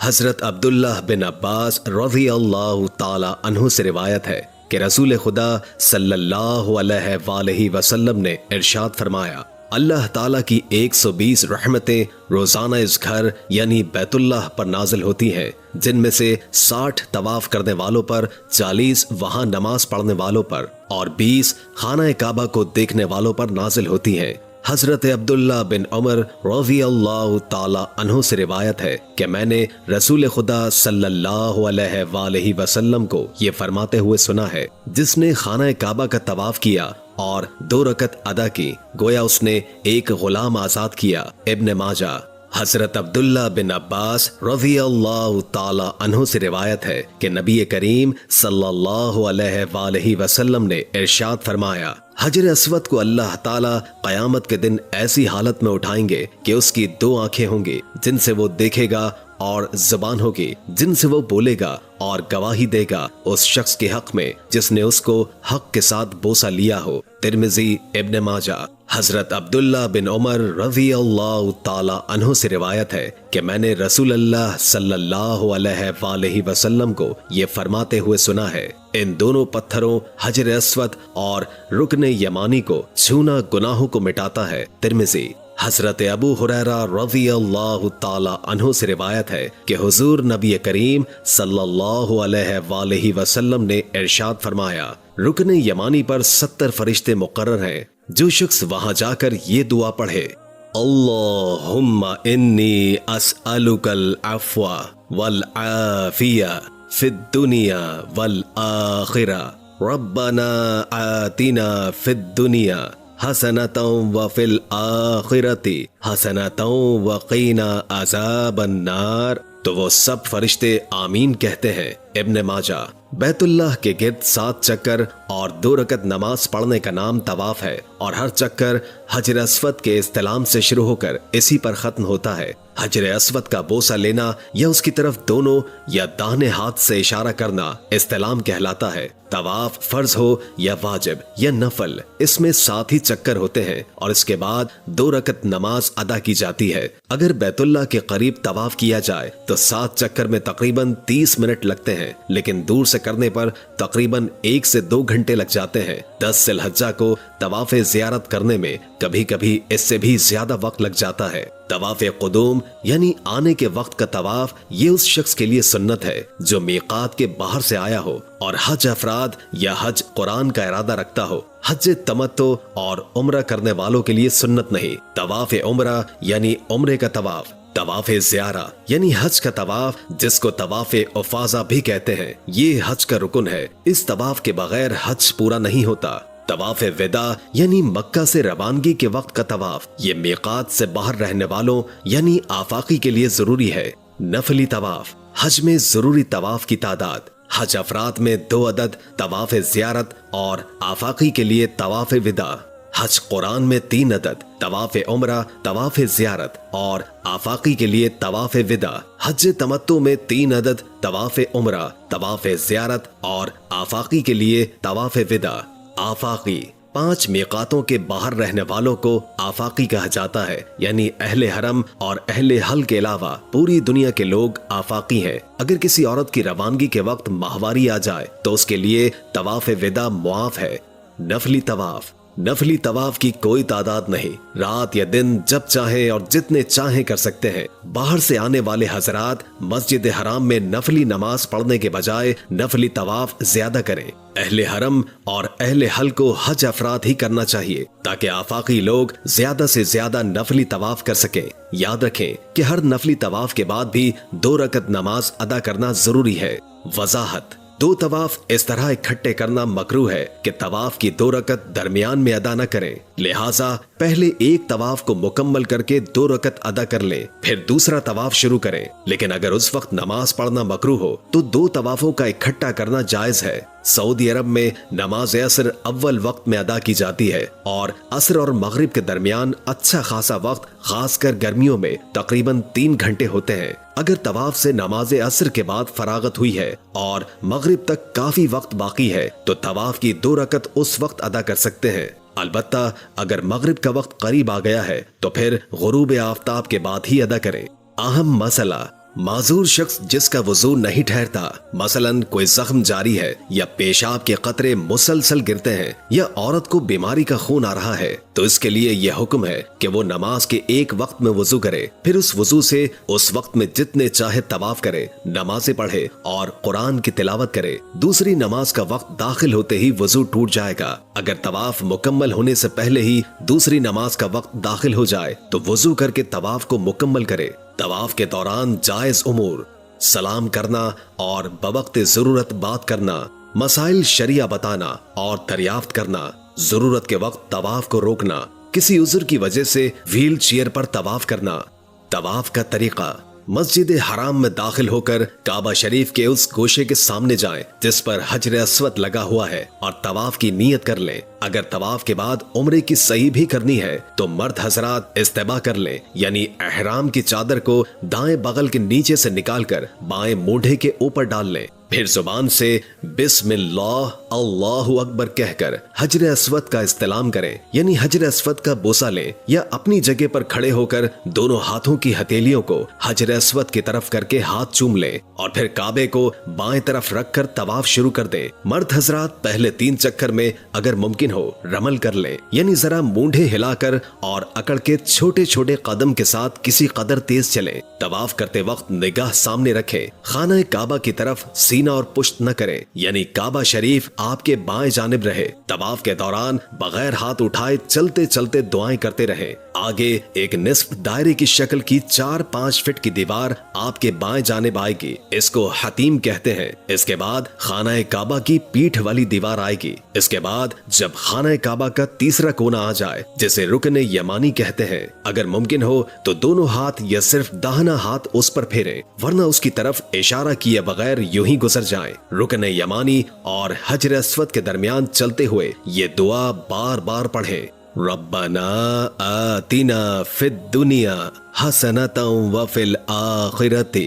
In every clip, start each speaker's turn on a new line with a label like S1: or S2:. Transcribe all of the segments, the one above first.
S1: حضرت عبداللہ بن عباس رضی اللہ تعالی عنہ سے روایت ہے کہ رسول خدا صلی اللہ علیہ وآلہ وسلم نے ارشاد فرمایا، اللہ تعالیٰ کی 120 رحمتیں روزانہ اس گھر یعنی بیت اللہ پر نازل ہوتی ہیں، جن میں سے 60 طواف کرنے والوں پر، 40 وہاں نماز پڑھنے والوں پر اور 20 خانہ کعبہ کو دیکھنے والوں پر نازل ہوتی ہیں۔ حضرت عبداللہ بن عمر رضی اللہ تعالی عنہ سے روایت ہے کہ میں نے رسول خدا صلی اللہ علیہ وآلہ وسلم کو یہ فرماتے ہوئے سنا ہے، جس نے خانہ کعبہ کا طواف کیا اور 2 رکعت ادا کی، گویا اس نے ایک غلام آزاد کیا۔ ابن ماجہ۔ حضرت عبداللہ بن عباس رضی اللہ تعالی عنہ سے روایت ہے کہ نبی کریم صلی اللہ علیہ وآلہ وسلم نے ارشاد فرمایا، حجر اسود کو اللہ تعالی قیامت کے دن ایسی حالت میں اٹھائیں گے کہ اس کی 2 آنکھیں ہوں گی جن سے وہ دیکھے گا، اور زبان ہوگی جن سے وہ بولے گا، اور گواہی دے گا اس شخص کے حق میں جس نے اس کو حق کے ساتھ بوسہ لیا ہو۔ ترمذی۔ ابن ماجہ۔ حضرت عبداللہ بن عمر رضی اللہ تعالی عنہ سے روایت ہے کہ میں نے رسول اللہ صلی اللہ علیہ وآلہ وسلم کو یہ فرماتے ہوئے سنا ہے، ان دونوں پتھروں حجر اسود اور رکن یمانی کو چھونا گناہوں کو مٹاتا ہے۔ ترمذی۔ حضرت ابو ہریرہ رضی اللہ تعالی عنہ سے روایت ہے کہ حضور نبی کریم صلی اللہ علیہ وآلہ وسلم نے ارشاد فرمایا، رکن یمانی پر 70 فرشتے مقرر ہیں، جو شخص وہاں جا کر یہ دعا پڑھے، اللہم انی اسألک العفو والعافیہ فی الدنیا والآخرہ، ربنا آتنا فی الدنیا حسنۃ وفی الآخرۃ حسنۃ وقینا عذاب النار، تو وہ سب فرشتے آمین کہتے ہیں۔ ابن ماجہ۔ بیت اللہ کے گرد 7 چکر اور 2 رکعت نماز پڑھنے کا نام طواف ہے، اور ہر چکر حجر اسود کے استلام سے شروع ہو کر اسی پر ختم ہوتا ہے۔ حجر اسود کا بوسہ لینا یا اس کی طرف دونوں یا داہنے ہاتھ سے اشارہ کرنا استلام کہلاتا ہے۔ طواف فرض ہو یا واجب یا نفل، اس میں 7 ہی چکر ہوتے ہیں، اور اس کے بعد 2 رکعت نماز ادا کی جاتی ہے۔ اگر بیت اللہ کے قریب طواف کیا جائے تو 7 چکر میں تقریباً 30 منٹ لگتے ہیں، لیکن دور سے کرنے پر تقریباً 1 سے 2 گھنٹے لگ جاتے ہیں۔ 10 ذی الحجہ کو طواف زیارت کرنے میں کبھی کبھی اس سے بھی زیادہ وقت لگ جاتا ہے۔ طواف قدوم یعنی آنے کے وقت کا طواف، یہ اس شخص کے لیے سنت ہے جو میقات کے باہر سے آیا ہو اور حج افراد یا حج قرآن کا ارادہ رکھتا ہو۔ حج تمتع اور عمرہ کرنے والوں کے لیے سنت نہیں۔ طواف عمرہ یعنی عمرے کا طواف، طواف زیارہ یعنی حج کا طواف، جس کو طواف افاضہ بھی کہتے ہیں، یہ حج کا رکن ہے۔ اس طواف کے بغیر حج پورا نہیں ہوتا۔ طواف وداع یعنی مکہ سے روانگی کے وقت کا طواف، یہ میقات سے باہر رہنے والوں یعنی آفاقی کے لیے ضروری ہے۔ نفلی طواف۔ حج میں ضروری طواف کی تعداد، حج افراد میں 2 عدد طواف زیارت اور آفاقی کے لیے طواف وداع۔ حج قرآن میں 3 عدد طواف عمرہ، طواف زیارت اور آفاقی کے لیے طواف وداع۔ حج تمتع میں 3 عدد طواف عمرہ، طواف زیارت اور آفاقی کے لیے طواف وداع۔ آفاقی 5 میقاتوں کے باہر رہنے والوں کو آفاقی کہا جاتا ہے، یعنی اہل حرم اور اہل حل کے علاوہ پوری دنیا کے لوگ آفاقی ہیں۔ اگر کسی عورت کی روانگی کے وقت ماہواری آ جائے تو اس کے لیے طواف وداع معاف ہے۔ نفلی طواف۔ نفلی طواف کی کوئی تعداد نہیں، رات یا دن جب چاہیں اور جتنے چاہیں کر سکتے ہیں۔ باہر سے آنے والے حضرات مسجد حرام میں نفلی نماز پڑھنے کے بجائے نفلی طواف زیادہ کریں۔ اہل حرم اور اہل حل کو حج افراد ہی کرنا چاہیے تاکہ آفاقی لوگ زیادہ سے زیادہ نفلی طواف کر سکیں۔ یاد رکھیں کہ ہر نفلی طواف کے بعد بھی 2 رکعت نماز ادا کرنا ضروری ہے۔ وضاحت۔ 2 طواف اس طرح اکٹھے کرنا مکروہ ہے کہ طواف کی 2 رکعت درمیان میں ادا نہ کریں، لہٰذا پہلے ایک طواف کو مکمل کر کے 2 رکعت ادا کر لیں، پھر دوسرا طواف شروع کریں۔ لیکن اگر اس وقت نماز پڑھنا مکروہ ہو تو 2 طوافوں کا اکٹھا کرنا جائز ہے۔ سعودی عرب میں نماز عصر اول وقت میں ادا کی جاتی ہے، اور عصر اور مغرب کے درمیان اچھا خاصا وقت، خاص کر گرمیوں میں تقریباً 3 گھنٹے ہوتے ہیں۔ اگر طواف سے نماز عصر کے بعد فراغت ہوئی ہے اور مغرب تک کافی وقت باقی ہے تو طواف کی 2 رکعت اس وقت ادا کر سکتے ہیں۔ البتہ اگر مغرب کا وقت قریب آ گیا ہے تو پھر غروب آفتاب کے بعد ہی ادا کریں۔ اہم مسئلہ، معذور شخص جس کا وضو نہیں ٹھہرتا، مثلاً کوئی زخم جاری ہے یا پیشاب کے قطرے مسلسل گرتے ہیں یا عورت کو بیماری کا خون آ رہا ہے، تو اس کے لیے یہ حکم ہے کہ وہ نماز کے ایک وقت میں وضو کرے، پھر اس وضو سے اس وقت میں جتنے چاہے طواف کرے، نمازیں پڑھے اور قرآن کی تلاوت کرے۔ دوسری نماز کا وقت داخل ہوتے ہی وضو ٹوٹ جائے گا۔ اگر طواف مکمل ہونے سے پہلے ہی دوسری نماز کا وقت داخل ہو جائے تو وضو کر کے طواف کو مکمل کرے۔ طواف کے دوران جائز امور: سلام کرنا اور بوقت ضرورت بات کرنا، مسائل شرعیہ بتانا اور دریافت کرنا، ضرورت کے وقت طواف کو روکنا، کسی عذر کی وجہ سے ویل چیئر پر طواف کرنا۔ طواف کا طریقہ: مسجد حرام میں داخل ہو کر کعبہ شریف کے اس گوشے کے سامنے جائیں جس پر حجر اسود لگا ہوا ہے اور طواف کی نیت کر لیں۔ اگر طواف کے بعد عمرے کی صحیح بھی کرنی ہے تو مرد حضرات استباء کر لیں، یعنی احرام کی چادر کو دائیں بغل کے نیچے سے نکال کر بائیں مونڈھے کے اوپر ڈال لیں، پھر زبان سے بسم اللہ اللہ اکبر کہہ کر حجر اسود کا استلام کریں، یعنی حجر اسود کا بوسہ لیں، یا اپنی جگہ پر کھڑے ہو کر دونوں ہاتھوں کی ہتھیلیوں کو حجر اسود کی طرف کر کے ہاتھ چوم لیں اور پھر کعبے کو بائیں طرف رکھ کر طواف شروع کر دیں۔ مرد حضرات پہلے 3 چکر میں اگر ممکن ہو رمل کر لیں، یعنی ذرا مونڈھے ہلا کر اور اکڑ کے چھوٹے چھوٹے قدم کے ساتھ کسی قدر تیز چلیں۔ طواف کرتے وقت نگاہ سامنے رکھیں، خانہ کعبہ کی طرف سینہ اور پشت نہ کریں، یعنی کعبہ شریف آپ کے بائیں جانب رہے۔ طواف کے دوران بغیر ہاتھ اٹھائے چلتے چلتے دعائیں کرتے رہیں۔ آگے ایک نصف دائرے کی شکل کی 4-5 فٹ کی دیوار آپ کے بائیں جانب آئے گی، اس کو حتیم کہتے ہیں۔ اس کے بعد خانہ کعبہ کی پیٹھ والی دیوار آئے گی۔ اس کے بعد جب خانہ کعبہ کا تیسرا کونا آ جائے جسے رکن یمانی کہتے ہیں، اگر ممکن ہو تو دونوں ہاتھ یا صرف داہنا ہاتھ اس پر پھیریں، ورنہ اس کی طرف اشارہ کیے بغیر یوں ہی گزر جائیں۔ رکن یمانی اور حجر اسود کے درمیان چلتے ہوئے یہ دعا بار بار پڑھیں: ربنا آتنا فی الدنیا حسنۃ وفی الآخرۃ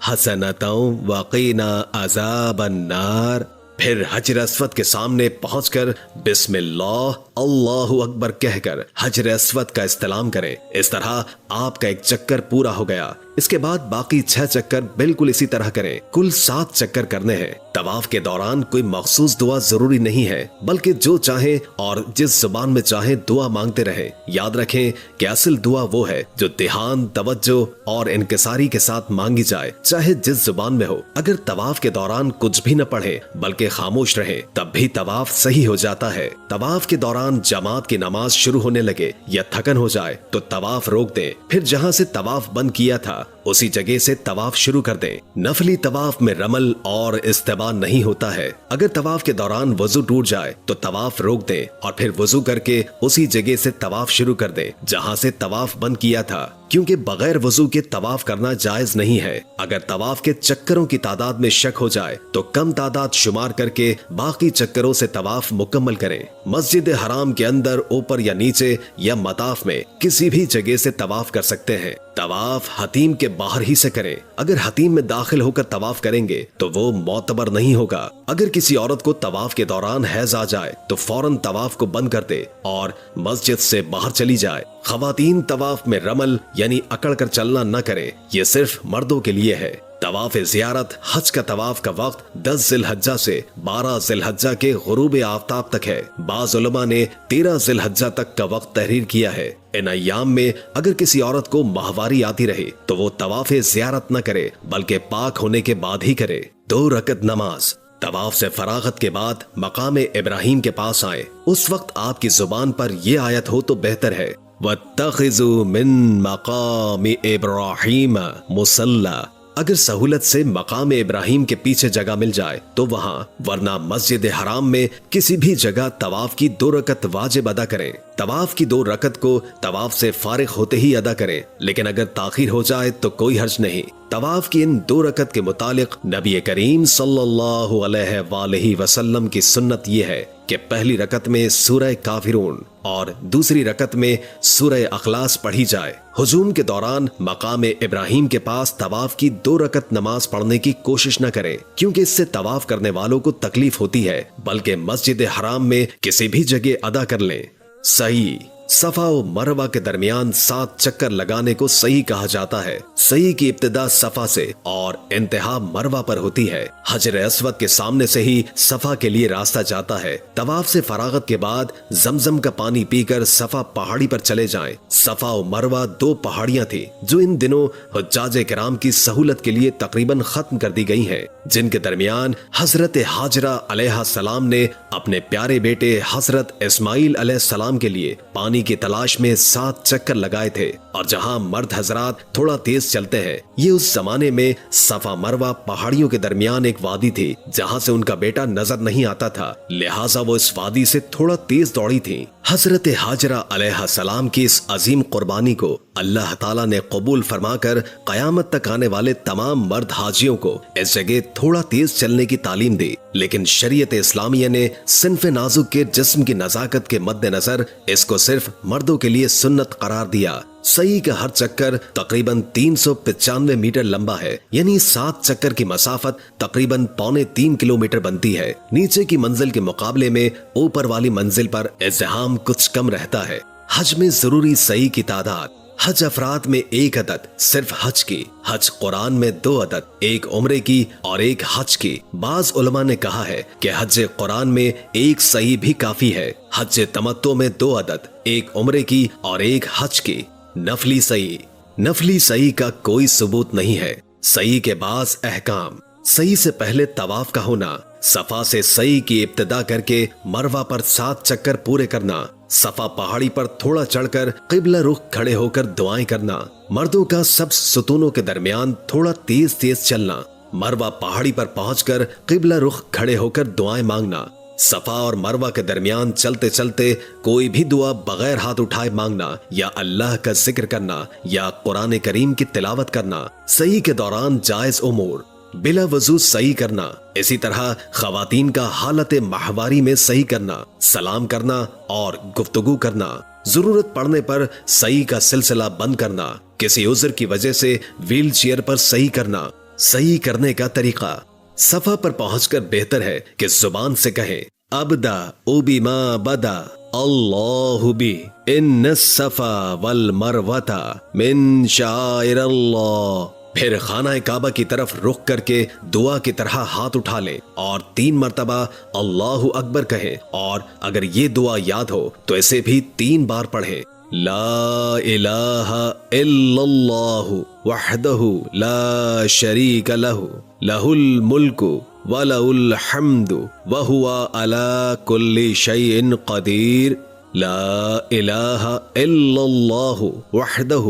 S1: حسنۃ وقنا عذاب النار۔ پھر حجر اسود کے سامنے پہنچ کر بسم اللہ اللہ اکبر کہہ کر حجر اسود کا استلام کریں۔ اس طرح آپ کا ایک چکر پورا ہو گیا۔ اس کے بعد باقی 6 چکر بالکل اسی طرح کریں۔ کل 7 چکر کرنے ہیں۔ طواف کے دوران کوئی مخصوص دعا ضروری نہیں ہے، بلکہ جو چاہیں اور جس زبان میں چاہیں دعا مانگتے رہیں۔ یاد رکھیں کہ اصل دعا وہ ہے جو دھیان، توجہ اور انکساری کے ساتھ مانگی جائے، چاہے جس زبان میں ہو۔ اگر طواف کے دوران کچھ بھی نہ پڑھیں بلکہ خاموش رہیں تب بھی طواف صحیح ہو جاتا ہے۔ طواف کے دوران جماعت کی نماز شروع ہونے لگے یا تھکن ہو جائے تو طواف روک دیں، پھر جہاں سے طواف بند کیا تھا اسی جگہ سے طواف شروع کر دیں۔ نفلی طواف میں رمل اور استباء نہیں ہوتا ہے۔ اگر طواف کے دوران وضو ٹوٹ جائے تو طواف روک دیں اور پھر وضو کر کے اسی جگہ سے طواف شروع کر دیں جہاں سے طواف بند کیا تھا، کیونکہ بغیر وضو کے طواف کرنا جائز نہیں ہے۔ اگر طواف کے چکروں کی تعداد میں شک ہو جائے تو کم تعداد شمار کر کے باقی چکروں سے طواف مکمل کریں۔ مسجد حرام کے اندر اوپر یا نیچے یا مطاف میں کسی بھی جگہ سے طواف کر سکتے ہیں۔ طواف حتیم کے باہر ہی سے کریں۔ اگر حتیم میں داخل ہو کر طواف کریں گے تو وہ معتبر نہیں ہوگا۔ اگر کسی عورت کو طواف کے دوران حیض آ جائے تو فوراً طواف کو بند کر دے اور مسجد سے باہر چلی جائے۔ خواتین طواف میں رمل یعنی اکڑ کر چلنا نہ کریں، یہ صرف مردوں کے لیے ہے۔ طواف زیارت حج کا طواف کا وقت 10 ذی الحجہ سے 12 ذی الحجہ کے غروب آفتاب تک ہے۔ بعض علماء نے 13 ذی الحجہ تک کا وقت تحریر کیا ہے۔ ان ایام میں اگر کسی عورت کو ماہواری آتی رہے تو وہ طواف زیارت نہ کرے بلکہ پاک ہونے کے بعد ہی کرے۔ 2 رکعت نماز۔ طواف سے فراغت کے بعد مقام ابراہیم کے پاس آئیں۔ اس وقت آپ کی زبان پر یہ آیت ہو تو بہتر ہے: وَاتَّخِذُوا مِن مَقَامِ إِبْرَاهِيمَ مُصَلًّى۔ اگر سہولت سے مقام ابراہیم کے پیچھے جگہ مل جائے تو وہاں، ورنہ مسجد حرام میں کسی بھی جگہ طواف کی 2 رکعت واجب ادا کریں۔ طواف کی 2 رکعت کو طواف سے فارغ ہوتے ہی ادا کریں، لیکن اگر تاخیر ہو جائے تو کوئی حرج نہیں۔ طواف کی ان 2 رکعت کے متعلق نبی کریم صلی اللہ علیہ وآلہ وسلم کی سنت یہ ہے کہ پہلی رکعت میں سورہ کافرون اور دوسری رکعت میں سورہ اخلاص پڑھی جائے۔ ہجوم کے دوران مقام ابراہیم کے پاس طواف کی 2 رکعت نماز پڑھنے کی کوشش نہ کریں، کیونکہ اس سے طواف کرنے والوں کو تکلیف ہوتی ہے، بلکہ مسجد حرام میں کسی بھی جگہ ادا کر لیں۔ صحیح صفا و مروہ کے درمیان 7 چکر لگانے کو صحیح کہا جاتا ہے۔ صحیح کی ابتدا صفا سے اور انتہا مروہ پر ہوتی ہے۔ حجر اسود کے سامنے سے ہی صفا کے لیے راستہ جاتا ہے۔ طواف سے فراغت کے بعد زمزم کا پانی پی کر صفا پہاڑی پر چلے جائیں۔ صفا و مروہ 2 پہاڑیاں تھیں جو ان دنوں حجاج کرام کی سہولت کے لیے تقریباً ختم کر دی گئی ہیں، جن کے درمیان حضرت ہاجرہ علیہ السلام نے اپنے پیارے بیٹے حضرت اسماعیل علیہ السلام کے لیے پانی کی تلاش میں 7 چکر لگائے تھے۔ اور جہاں مرد حضرات تھوڑا تیز چلتے ہیں، یہ اس زمانے میں صفا مروہ پہاڑیوں کے درمیان ایک وادی تھی جہاں سے ان کا بیٹا نظر نہیں آتا تھا، لہٰذا وہ اس وادی سے تھوڑا تیز دوڑی تھی۔ حضرت ہاجرہ علیہ السلام کی اس عظیم قربانی کو اللہ تعالیٰ نے قبول فرما کر قیامت تک آنے والے تمام مرد حاجیوں کو اس جگہ تھوڑا تیز چلنے کی تعلیم دی، لیکن شریعت اسلامیہ نے صنف نازک کے جسم کی نزاکت کے مد نظر اس کو صرف مردوں کے لیے سنت قرار دیا۔ صحیح کا ہر چکر تقریباً 395 میٹر لمبا ہے، یعنی 7 چکر کی مسافت تقریباً 2.25 کلومیٹر بنتی ہے۔ نیچے کی منزل کے مقابلے میں اوپر والی منزل پر ازدحام کچھ کم رہتا ہے۔ حج میں ضروری صحیح کی تعداد: حج افراد میں 1 عدد صرف حج کی، حج قرآن میں 2 عدد، 1 عمرے کی اور 1 حج کی۔ بعض علماء نے کہا ہے کہ حج قرآن میں 1 صحیح بھی کافی ہے۔ حج تمتع میں 2 عدد، 1 عمرے کی اور 1 حج کی۔ نفلی صحیح: نفلی صحیح کا کوئی ثبوت نہیں ہے۔ صحیح کے بعض احکام: صحیح سے پہلے طواف کا ہونا، صفا سے صحیح کی ابتدا کر کے مروہ پر 7 چکر پورے کرنا، صفا پہاڑی پر تھوڑا چڑھ کر قبلہ رخ کھڑے ہو کر دعائیں کرنا، مردوں کا سب ستونوں کے درمیان تھوڑا تیز تیز چلنا، مروہ پہاڑی پر پہنچ کر قبلہ رخ کھڑے ہو کر دعائیں مانگنا، صفا اور مروہ کے درمیان چلتے چلتے کوئی بھی دعا بغیر ہاتھ اٹھائے مانگنا یا اللہ کا ذکر کرنا یا قرآن کریم کی تلاوت کرنا، صحیح کے دوران جائز امور: بلا وضو صحیح کرنا، اسی طرح خواتین کا حالت ماہواری میں صحیح کرنا، سلام کرنا اور گفتگو کرنا، ضرورت پڑنے پر صحیح کا سلسلہ بند کرنا، کسی عذر کی وجہ سے ویل چیئر پر صحیح کرنا۔ صحیح کرنے کا طریقہ: صفا پر پہنچ کر بہتر ہے کہ زبان سے کہیں ابدا بما بدا اللہ بی ان الصفا والمروہ من شعائر اللہ، پھر خانہ کعبہ کی طرف رخ کر کے دعا کی طرح ہاتھ اٹھا لیں اور 3 مرتبہ اللہ اکبر کہیں، اور اگر یہ دعا یاد ہو تو اسے بھی 3 بار پڑھیں۔ لا الہ الا اللہ وحدہ لا شریک لہ لہ الملک ولہ الحمد وہو علی کل شیء قدیر۔ لا الہ الا اللہ وحدہ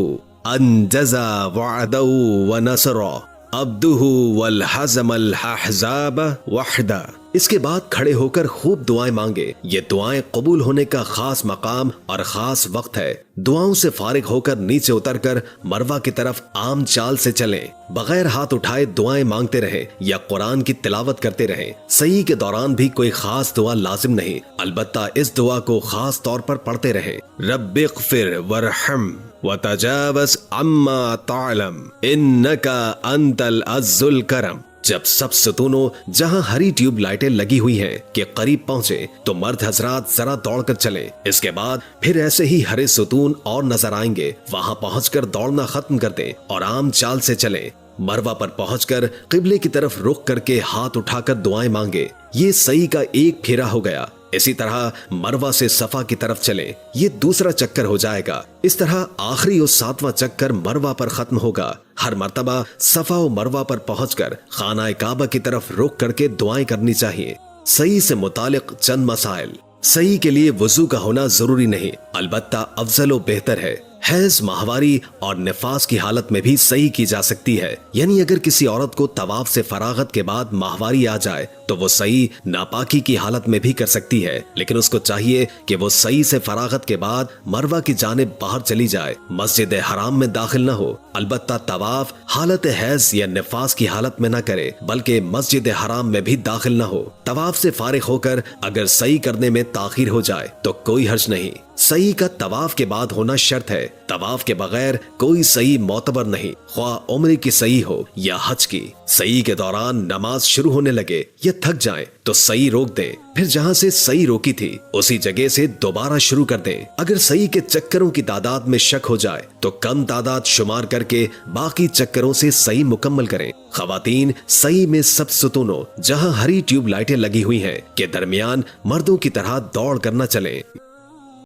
S1: انجز وعدہ ونصر عبدہ والحزم الاحزاب وحدہ۔ اس کے بعد کھڑے ہو کر خوب دعائیں مانگے۔ یہ دعائیں قبول ہونے کا خاص مقام اور خاص وقت ہے۔ دعاؤں سے فارغ ہو کر نیچے اتر کر مروہ کی طرف عام چال سے چلیں، بغیر ہاتھ اٹھائے دعائیں مانگتے رہیں یا قرآن کی تلاوت کرتے رہیں۔ صحیح کے دوران بھی کوئی خاص دعا لازم نہیں، البتہ اس دعا کو خاص طور پر پڑھتے رہیں: رب اغفر وارحم وتجاوز عما تعلم انک انت العز الکرم۔ جب سب ستونوں جہاں ہری ٹیوب لائٹیں لگی ہوئی ہیں کے قریب پہنچے تو مرد حضرات ذرا دوڑ کر چلیں۔ اس کے بعد پھر ایسے ہی ہرے ستون اور نظر آئیں گے، وہاں پہنچ کر دوڑنا ختم کر دیں اور عام چال سے چلیں۔ مروہ پر پہنچ کر قبلے کی طرف رخ کر کے ہاتھ اٹھا کر دعائیں مانگے۔ یہ صحیح کا 1 پھیرا ہو گیا۔ اسی طرح مروہ سے صفا کی طرف چلیں، یہ دوسرا چکر ہو جائے گا۔ اس طرح آخری اور 7واں چکر مروہ پر ختم ہوگا۔ ہر مرتبہ صفا و مروہ پر پہنچ کر خانہ کعبہ کی طرف رخ کر کے دعائیں کرنی چاہیے۔ صحیح سے متعلق چند مسائل: صحیح کے لیے وضو کا ہونا ضروری نہیں، البتہ افضل و بہتر ہے۔ حیض، ماہواری اور نفاس کی حالت میں بھی صحیح کی جا سکتی ہے، یعنی اگر کسی عورت کو طواف سے فراغت کے بعد ماہواری آ جائے تو وہ صحیح ناپاکی کی حالت میں بھی کر سکتی ہے، لیکن اس کو چاہیے کہ وہ صحیح سے فراغت کے بعد مروہ کی جانب باہر چلی جائے، مسجد حرام میں داخل نہ ہو۔ البتہ طواف حالت حیض یا نفاس کی حالت میں نہ کرے، بلکہ مسجد حرام میں بھی داخل نہ ہو۔ طواف سے فارغ ہو کر اگر صحیح کرنے میں تاخیر ہو جائے تو کوئی حرج نہیں۔ صحیح کا طواف کے بعد ہونا شرط ہے، طواف کے بغیر کوئی صحیح معتبر نہیں، خواہ عمرے کی صحیح ہو یا حج کی۔ صحیح کے دوران نماز شروع ہونے لگے یا تھک جائیں تو صحیح روک دیں، پھر جہاں سے صحیح روکی تھی اسی جگہ سے دوبارہ شروع کر دیں۔ اگر صحیح کے چکروں کی تعداد میں شک ہو جائے تو کم تعداد شمار کر کے باقی چکروں سے صحیح مکمل کریں۔ خواتین صحیح میں سب ستونوں جہاں ہری ٹیوب لائٹیں لگی ہوئی ہیں کے درمیان مردوں کی طرح دوڑ کرنا چلیں۔